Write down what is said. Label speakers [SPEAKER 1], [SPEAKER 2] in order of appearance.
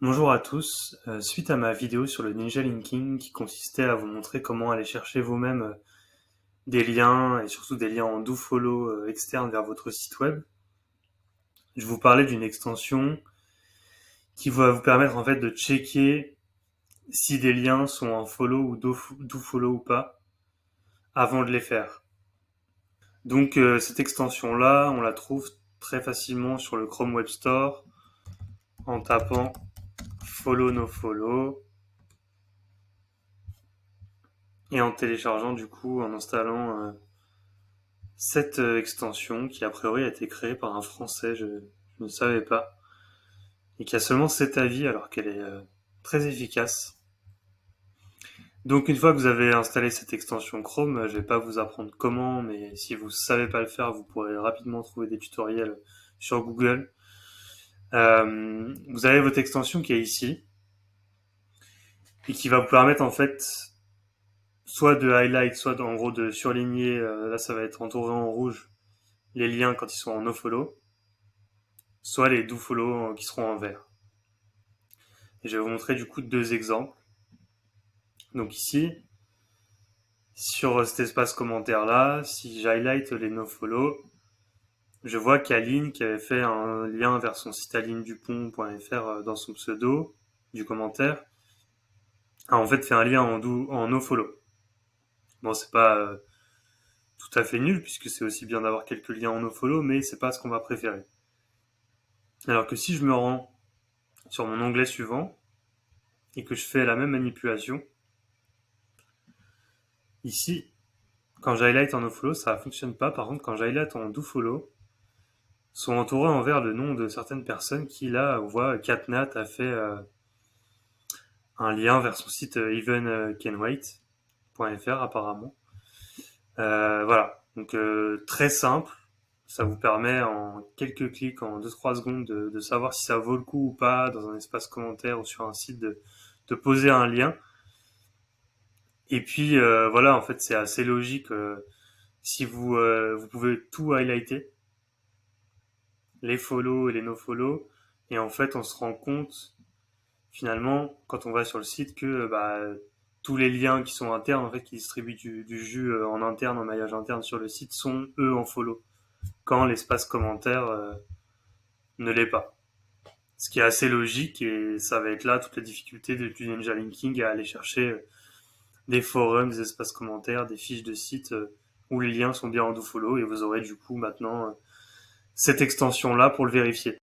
[SPEAKER 1] Bonjour à tous. Suite à ma vidéo sur le ninja linking qui consistait à vous montrer comment aller chercher vous-même des liens et surtout des liens en dofollow externes vers votre site web, je vous parlais d'une extension qui va vous permettre en fait de checker si des liens sont en follow ou dofollow ou pas avant de les faire. Donc cette extension-là, on la trouve très facilement sur le Chrome Web Store en tapant follow no follow et en téléchargeant du coup, en installant cette extension qui a priori a été créée par un Français, je ne savais pas, et qui a seulement 7 avis alors qu'elle est très efficace. Donc une fois que vous avez installé cette extension Chrome, je ne vais pas vous apprendre comment, mais si vous ne savez pas le faire, vous pourrez rapidement trouver des tutoriels sur Google. Vous avez votre extension qui est ici, et qui va vous permettre en fait soit de highlight, soit en gros de surligner, là ça va être entouré en rouge, les liens quand ils sont en nofollow, soit les dofollow qui seront en vert. Et je vais vous montrer du coup deux exemples. Donc ici, sur cet espace commentaire là, si j'highlight les nofollow, je vois qu'Aline qui avait fait un lien vers son site alinedupont.fr dans son pseudo du commentaire, a en fait fait un lien en nofollow. Bon, c'est pas tout à fait nul puisque c'est aussi bien d'avoir quelques liens en nofollow, mais c'est pas ce qu'on va préférer. Alors que si je me rends sur mon onglet suivant et que je fais la même manipulation, ici, quand j'highlight en nofollow, ça ne fonctionne pas. Par contre, quand j'highlight en dofollow, sont entourés en vert le nom de certaines personnes qui, là, on voit, Catnat a fait un lien vers son site evencanwait.fr apparemment. Voilà, donc très simple. Ça vous permet en quelques clics, en 2-3 secondes, de savoir si ça vaut le coup ou pas dans un espace commentaire ou sur un site de poser un lien. Et puis voilà, en fait, c'est assez logique. Si vous pouvez tout highlighter, les follow et les no-follow, et en fait, on se rend compte finalement quand on va sur le site que tous les liens qui sont internes, en fait, qui distribuent du jus en interne, en maillage interne sur le site, sont eux en follow, quand l'espace commentaire ne l'est pas. Ce qui est assez logique et ça va être là toute la difficulté du ninja linking à aller chercher des forums, des espaces commentaires, des fiches de site où les liens sont bien en dofollow et vous aurez du coup maintenant cette extension là pour le vérifier.